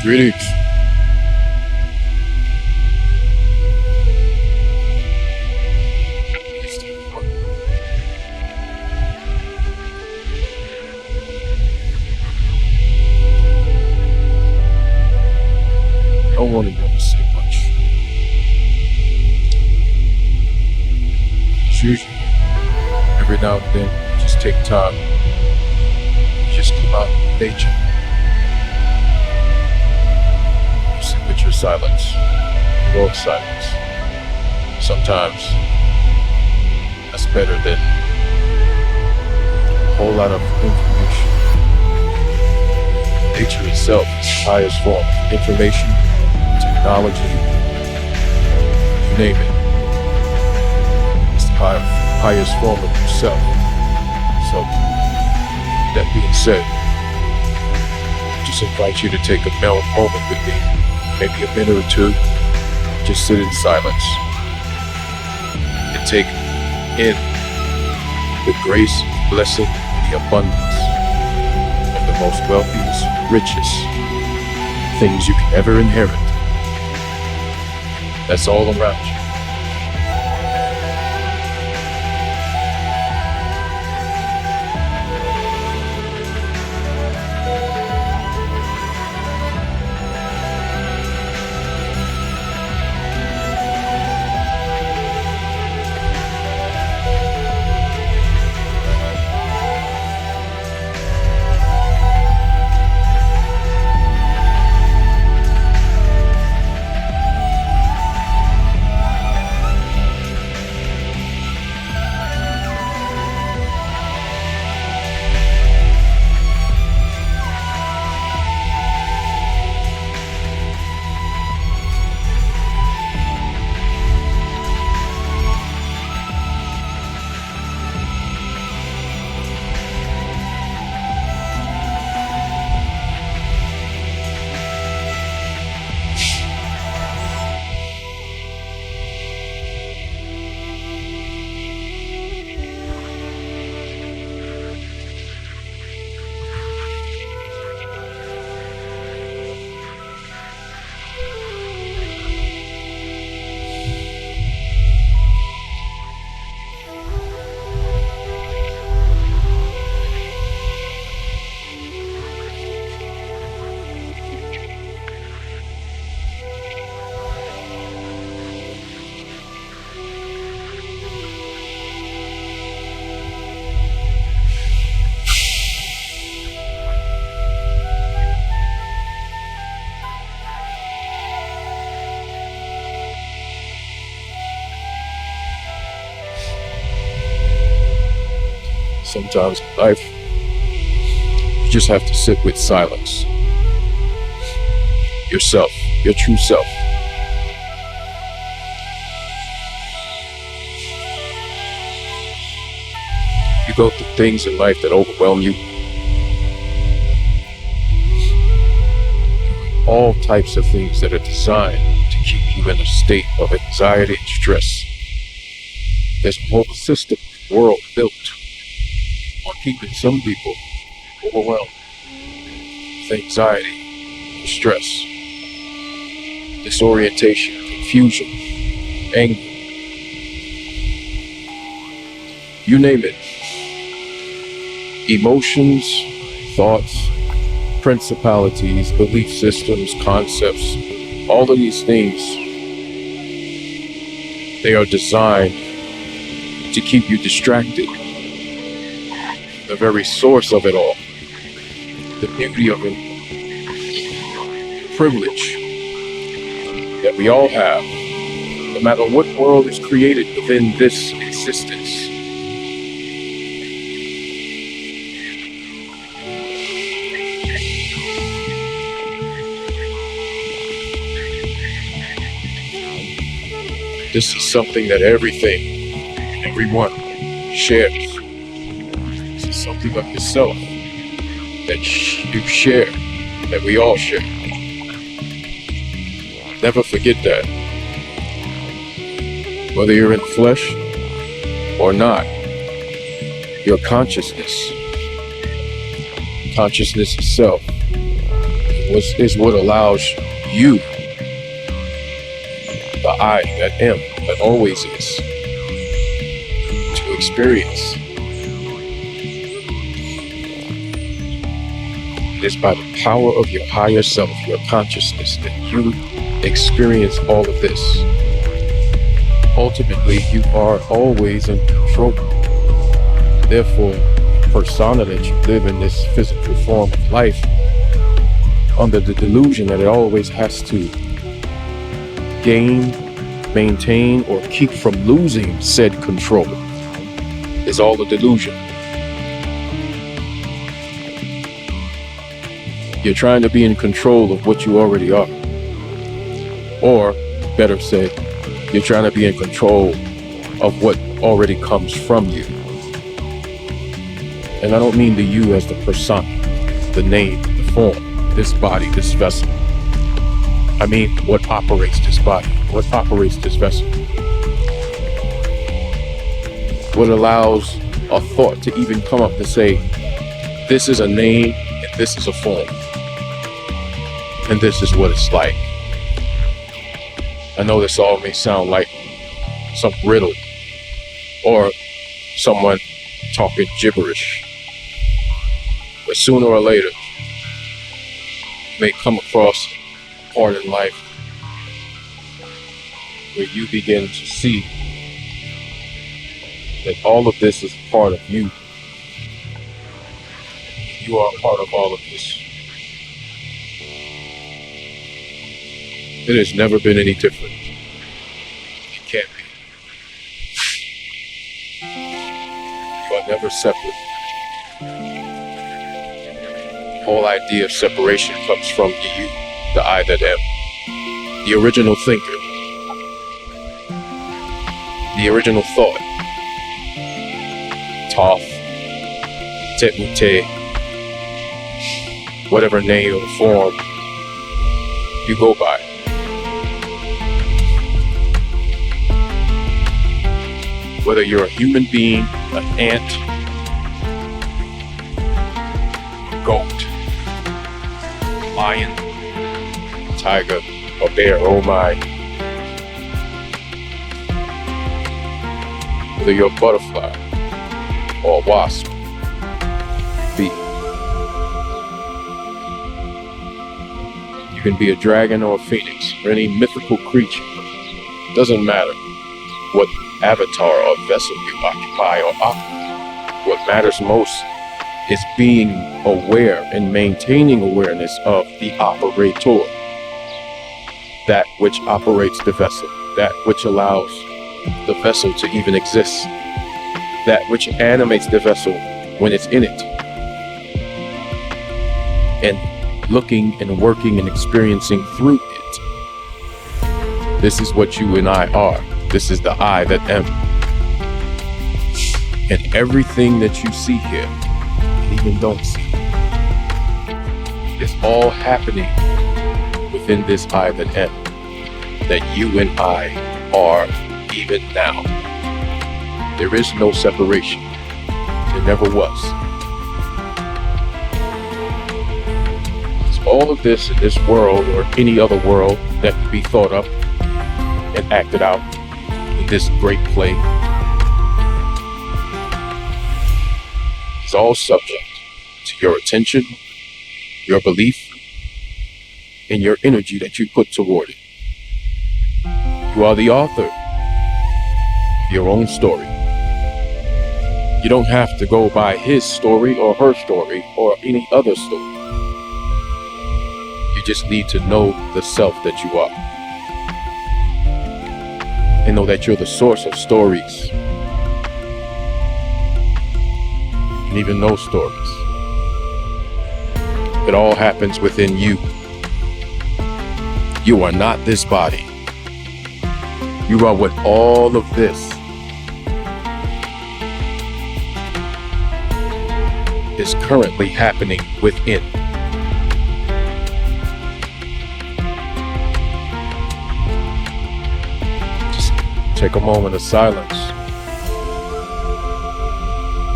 Greetings. Don't want to say much. As usual, every now and then, just take time. Just come out in nature. Sit with your silence. Your silence. Sometimes that's better than a whole lot of information. Nature itself is the highest form of information, technology, you name it. It's the highest form of yourself. So, that being said, I just invite you to take a moment with me, maybe a minute or two, just sit in silence and take in the grace, blessing, the abundance of the most wealthiest, richest things you can ever inherit. That's all around you. Sometimes in life, you just have to sit with silence. Yourself, your true self. You go through things in life that overwhelm you. All types of things that are designed to keep you in a state of anxiety and stress. There's a whole system, world built on keeping some people overwhelmed with anxiety, stress, disorientation, confusion, anger. You name it. Emotions, thoughts, principalities, belief systems, concepts, all of these things, they are designed to keep you distracted. The very source of it all, the beauty of it, privilege that we all have, no matter what world is created within this existence. This is something that everyone shares. Something of yourself that you share, that we all share. Never forget that. Whether you're in flesh or not, your consciousness itself, is what allows you, the I that am, that always is, to experience. It is by the power of your higher self, your consciousness, that you experience all of this. Ultimately, you are always in control. Therefore, persona that you live in this physical form of life, under the delusion that it always has to gain, maintain, or keep from losing said control, is all a delusion. You're trying to be in control of what you already are. Or, better said, you're trying to be in control of what already comes from you. And I don't mean the you as the persona, the name, the form, this body, this vessel. I mean what operates this body, what operates this vessel. What allows a thought to even come up to say, this is a name and this is a form. And this is what it's like. I know this all may sound like some riddle or someone talking gibberish, but sooner or later you may come across a part in life where you begin to see that all of this is a part of you. You are a part of all of this. It has never been any different. It can't be. You are never separate. The whole idea of separation comes from you, the I that am, the original thinker, the original thought. Toph, Tete, whatever name or form you go by. Whether you're a human being, an ant, goat, lion, tiger, or bear, oh my. Whether you're a butterfly or a wasp, bee. You can be a dragon or a phoenix or any mythical creature. Doesn't matter what avatar or vessel you occupy or operate. What matters most is being aware and maintaining awareness of the operator, that which operates the vessel, that which allows the vessel to even exist, that which animates the vessel when it's in it, and looking and working and experiencing through it. This is what you and I are. This is the I that am. And everything that you see here, and even don't see, is all happening within this I that am, that you and I are even now. There is no separation. There never was. So all of this in this world, or any other world that can be thought up and acted out, this great play, is all subject to your attention, your belief, and your energy that you put toward it. You are the author of your own story. You don't have to go by his story or her story or any other story. You just need to know the self that you are. And know that you're the source of stories. And even those stories. It all happens within you. You are not this body. You are what all of this is currently happening within. Take a moment of silence,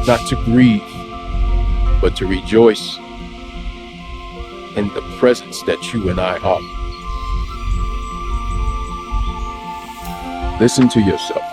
not to grieve, but to rejoice in the presence that you and I are. Listen to yourself.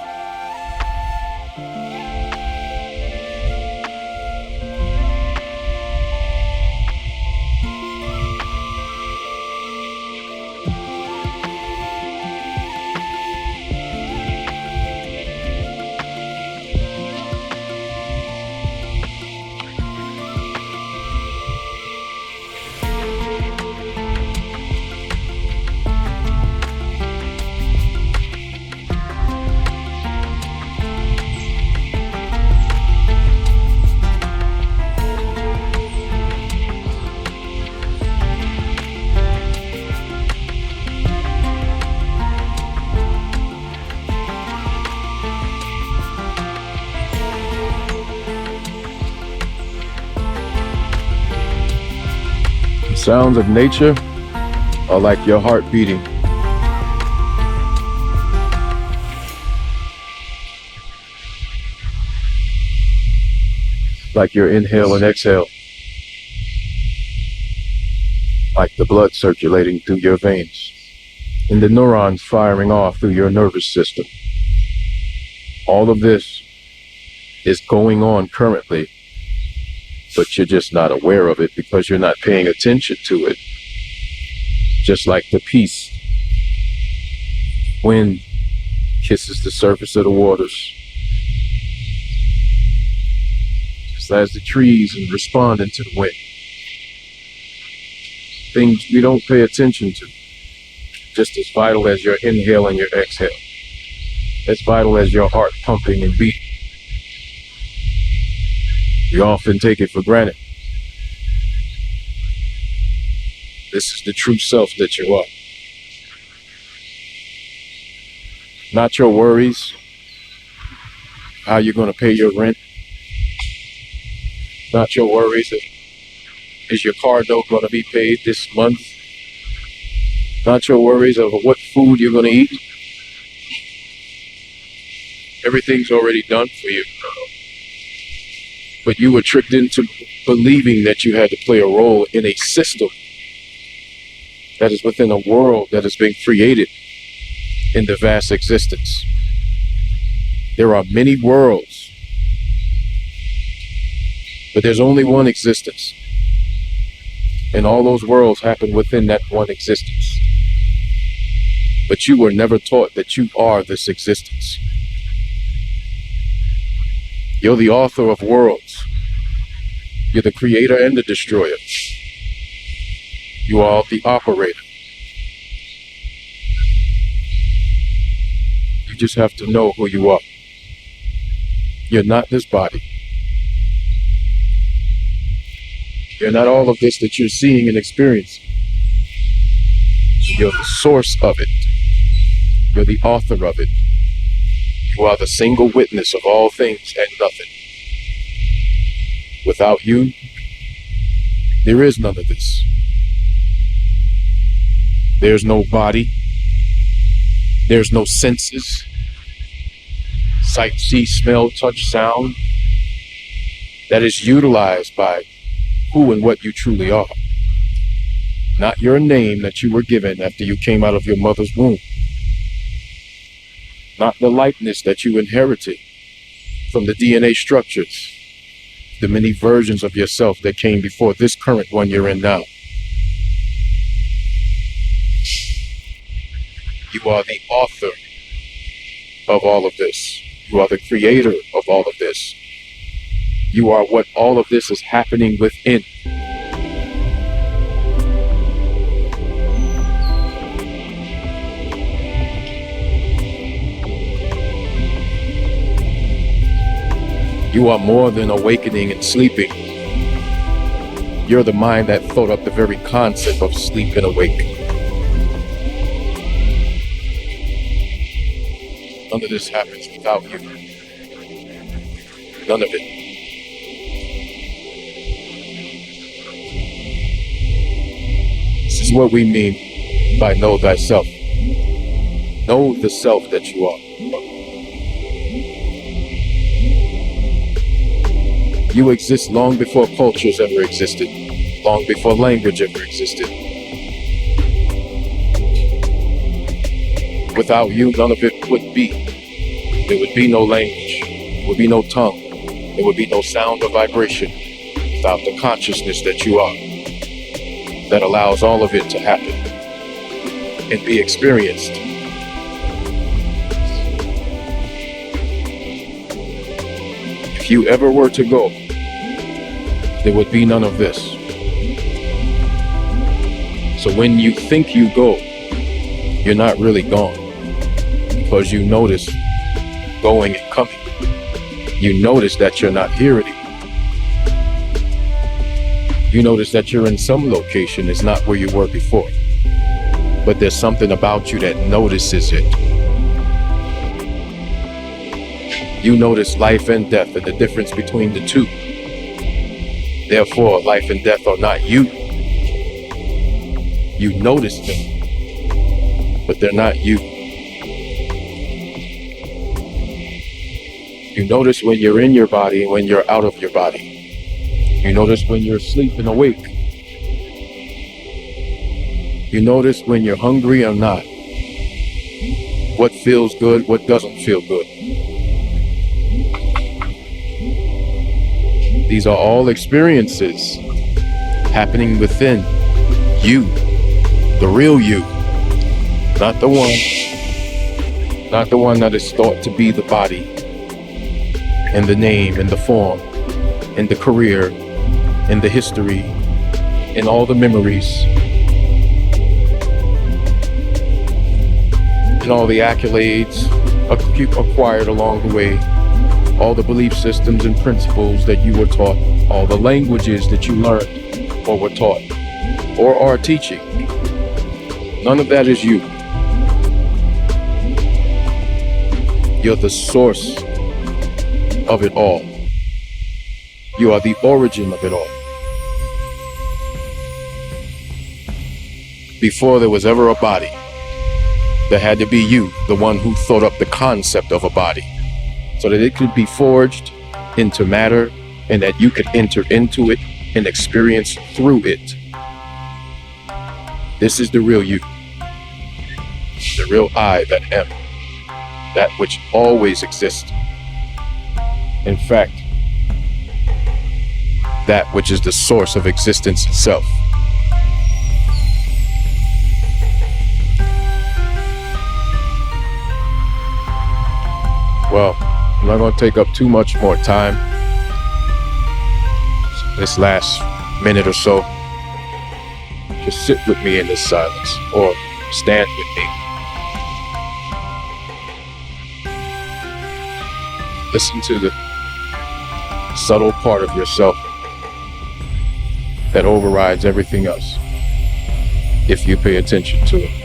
The sounds of nature are like your heart beating. Like your inhale and exhale. Like the blood circulating through your veins and the neurons firing off through your nervous system. All of this is going on currently, but you're just not aware of it because you're not paying attention to it. Just like the peace. Wind kisses the surface of the waters. Just as the trees are responding to the wind. Things we don't pay attention to. Just as vital as your inhale and your exhale. As vital as your heart pumping and beating. We often take it for granted. This is the true self that you are. Not your worries, how you're going to pay your rent. Not your worries of, is your car note going to be paid this month? Not your worries of what food you're going to eat. Everything's already done for you. But you were tricked into believing that you had to play a role in a system that is within a world that has been created in the vast existence. There are many worlds, but there's only one existence. And all those worlds happen within that one existence. But you were never taught that you are this existence. You're the author of worlds. You're the creator and the destroyer. You are the operator. You just have to know who you are. You're not this body. You're not all of this that you're seeing and experiencing. You're the source of it. You're the author of it. You are the single witness of all things and nothing. Without you, there is none of this. There's no body. There's no senses. Sight, see, smell, touch, sound. That is utilized by who and what you truly are. Not your name that you were given after you came out of your mother's womb. Not the likeness that you inherited from the DNA structures, the many versions of yourself that came before this current one you're in now. You are the author of all of this. You are the creator of all of this. You are what all of this is happening within. You are more than awakening and sleeping. You're the mind that thought up the very concept of sleep and awakening. None of this happens without you. None of it. This is what we mean by know thyself. Know the self that you are. You exist long before cultures ever existed. long before language ever existed. Without you, none of it would be. There would be no language. There would be no tongue. There would be no sound or vibration without the consciousness that you are, that allows all of it to happen and be experienced. If you ever were to go, there would be none of this. So when you think you go, you're not really gone, because you notice going and coming. You notice that you're not here anymore. You notice that you're in some location, it's not where you were before. But there's something about you that notices it. You notice life and death and the difference between the two. Therefore, life and death are not you. You notice them, but they're not you. You notice when you're in your body and when you're out of your body. You notice when you're asleep and awake. You notice when you're hungry or not. What feels good, what doesn't feel good. These are all experiences happening within you, the real you, not the one that is thought to be the body, and the name, and the form, and the career, and the history, and all the memories, and all the accolades acquired along the way, all the belief systems and principles that you were taught, all the languages that you learned or were taught or are teaching. None of that is you. You're the source of it all. You are the origin of it all. Before there was ever a body, there had to be you, the one who thought up the concept of a body, so that it could be forged into matter and that you could enter into it and experience through it. This is the real you, the real I that am, that which always exists. In fact, that which is the source of existence itself. Well, I'm not going to take up too much more time. This last minute or so, just sit with me in this silence, or stand with me. Listen to the subtle part of yourself that overrides everything else, if you pay attention to it.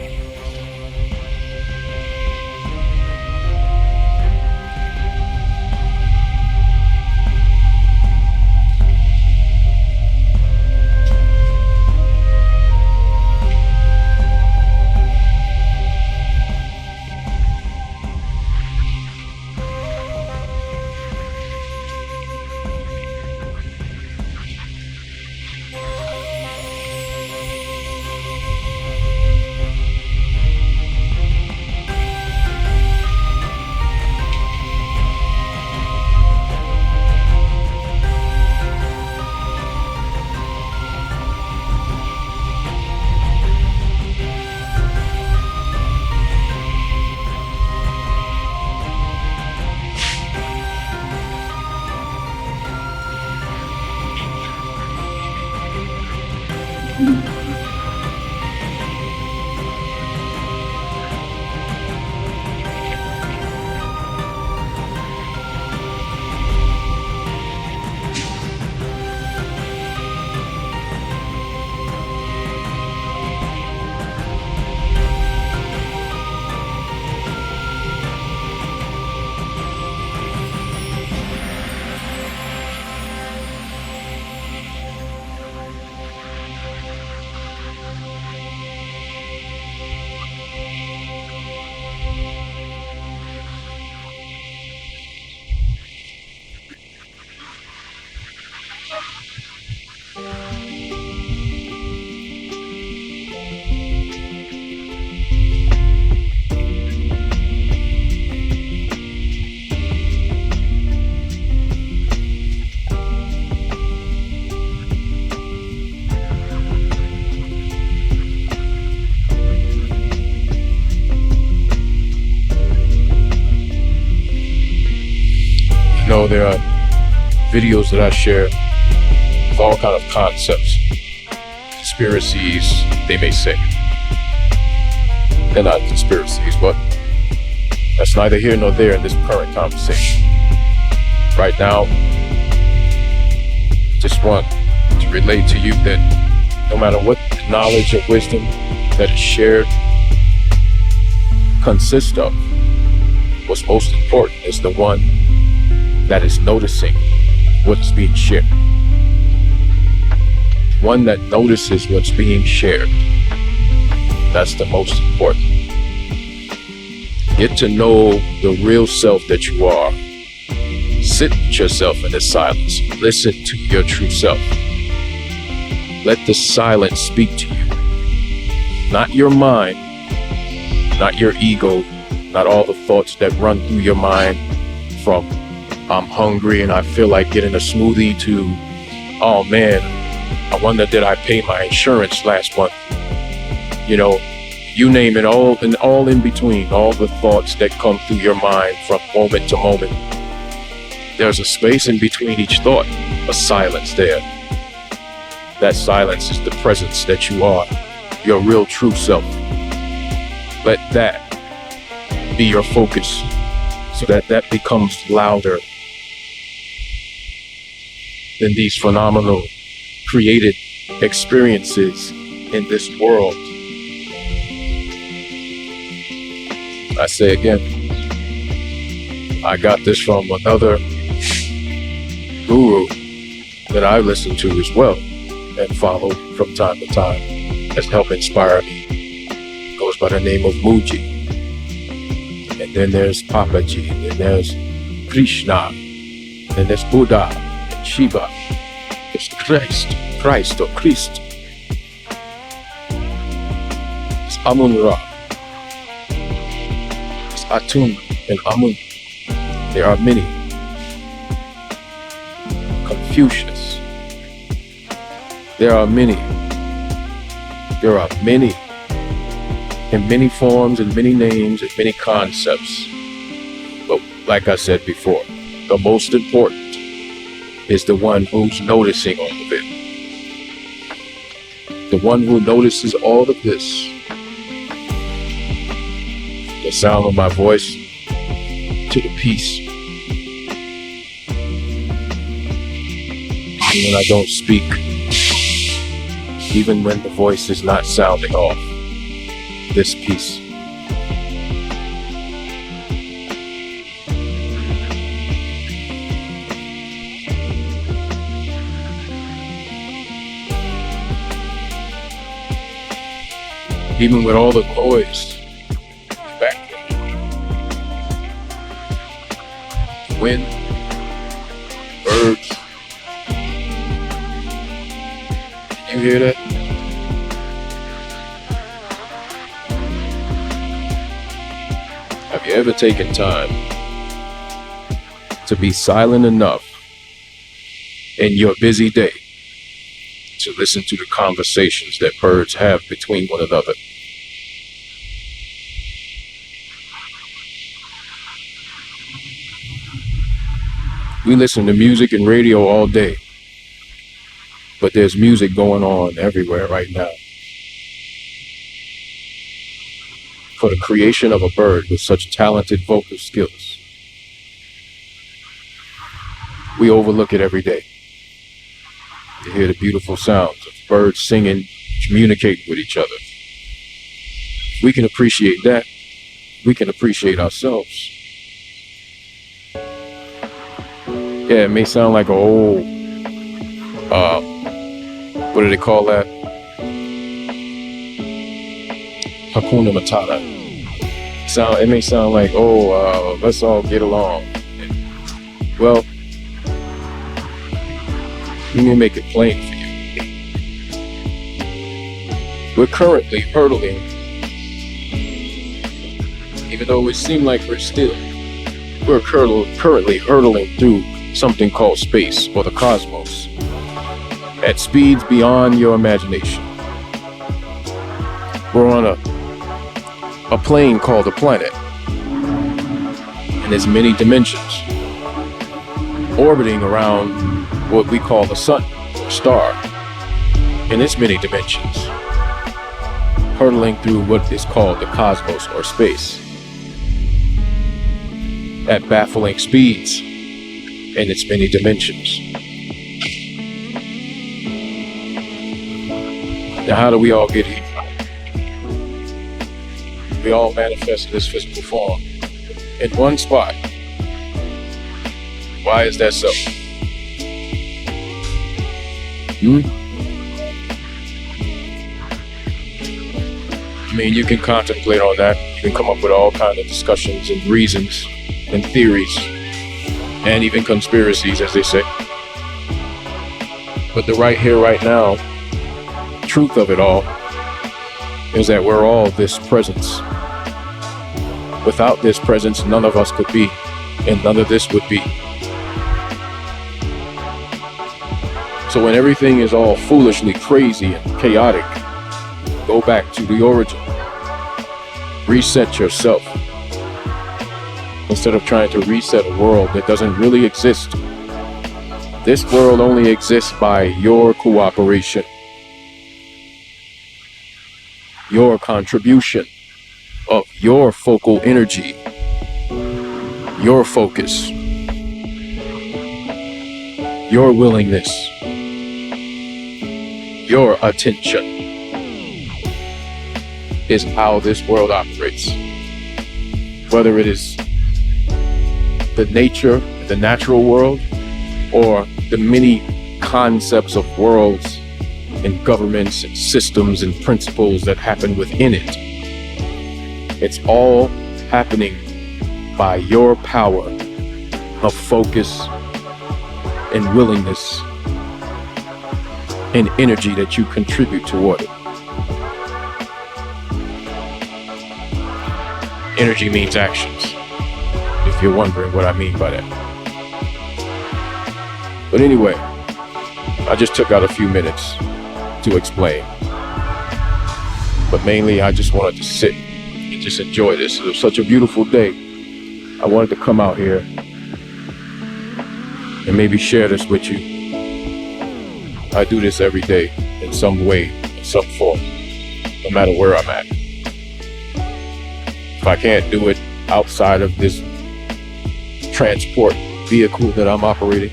there are videos that I share of all kind of concepts, conspiracies, they may say. They're not conspiracies, but that's neither here nor there in this current conversation. Right now, just want to relate to you that no matter what the knowledge or wisdom that is shared consists of, what's most important is the one that is noticing what's being shared. One that notices what's being shared. That's the most important. Get to know the real self that you are. Sit with yourself in the silence. Listen to your true self. Let the silence speak to you. Not your mind, not your ego, not all the thoughts that run through your mind from I'm hungry and I feel like getting a smoothie to, oh man, I wonder did I pay my insurance last month? You know, you name it, all in between, all the thoughts that come through your mind from moment to moment. There's a space in between each thought, a silence there. That silence is the presence that you are, your real true self. Let that be your focus so that becomes louder than these phenomenal created experiences in this world. I say again, I got this from another guru that I listen to as well and follow from time to time has helped inspire me. Goes by the name of Muji. And then there's Papaji, and then there's Krishna, and then there's Buddha, and Shiva. It's Christ or Christ. It's Amun-Ra. It's Atum and Amun. There are many. Confucius. There are many. There are many. In many forms and many names and many concepts. But like I said before, the most important is the one who's noticing all of it. The one who notices all of this. The sound of my voice to the peace. Even when I don't speak, even when the voice is not sounding off, this peace. Even with all the noise back there. Wind, birds. Can you hear that? Have you ever taken time to be silent enough in your busy day to listen to the conversations that birds have between one another? We listen to music and radio all day, but there's music going on everywhere right now. For the creation of a bird with such talented vocal skills, we overlook it every day. You hear the beautiful sounds of birds singing, communicating with each other. We can appreciate that. We can appreciate ourselves. Yeah, it may sound like an old, what do they call that? Hakuna Matata. It may sound like, let's all get along. Well, let me make it plain for you. We're currently hurtling, even though it seems like we're currently hurtling through something called space or the cosmos at speeds beyond your imagination. We're on a plane called a planet, and there's many dimensions. orbiting around what we call the sun, or star, in its many dimensions, hurtling through what is called the cosmos or space at baffling speeds in its many dimensions. Now, how do we all get here? We all manifest in this physical form in one spot. Why is that so? I mean, you can contemplate on that. You can come up with all kinds of discussions and reasons and theories and even conspiracies, as they say. But the right here, right now, truth of it all is that we're all this presence. Without this presence, none of us could be, and none of this would be. So when everything is all foolishly crazy and chaotic, go back to the origin. Reset yourself. Instead of trying to reset a world that doesn't really exist. This world only exists by your cooperation. Your contribution of your focal energy, your focus, your willingness, your attention is how this world operates. Whether it is the nature, the natural world, or the many concepts of worlds and governments and systems and principles that happen within it. It's all happening by your power of focus and willingness and energy that you contribute toward it. Energy means actions, if you're wondering what I mean by that. But anyway, I just took out a few minutes to explain. But mainly I just wanted to sit and just enjoy this. It was such a beautiful day. I wanted to come out here and maybe share this with you. I do this every day in some way, in some form, no matter where I'm at. If I can't do it outside of this transport vehicle that I'm operating,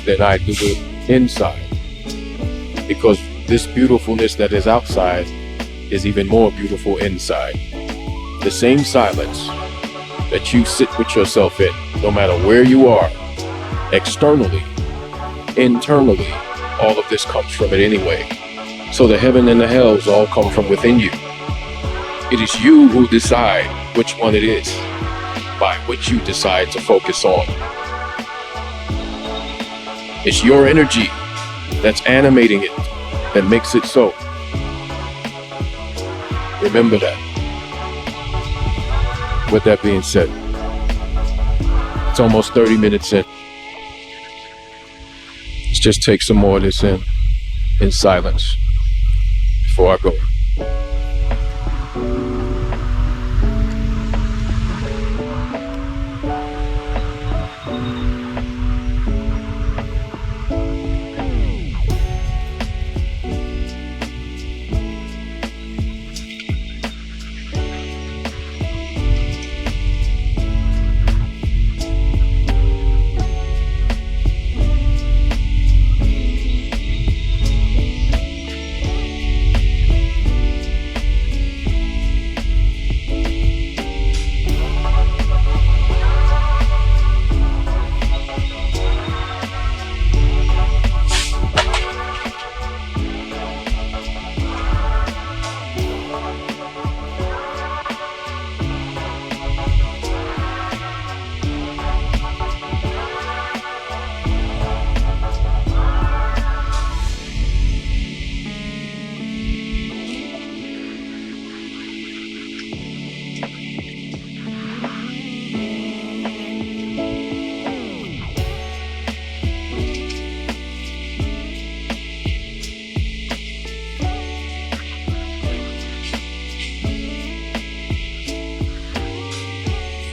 then I do it inside. Because this beautifulness that is outside is even more beautiful inside. The same silence that you sit with yourself in, no matter where you are, externally, internally, all of this comes from it anyway. So the heaven and the hells all come from within you. It is you who decide which one it is, by which you decide to focus on. It's your energy that's animating it, that makes it so. Remember that. With that being said, it's almost 30 minutes in. Let's just take some more of this in silence before I go.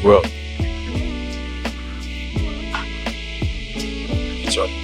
Well, So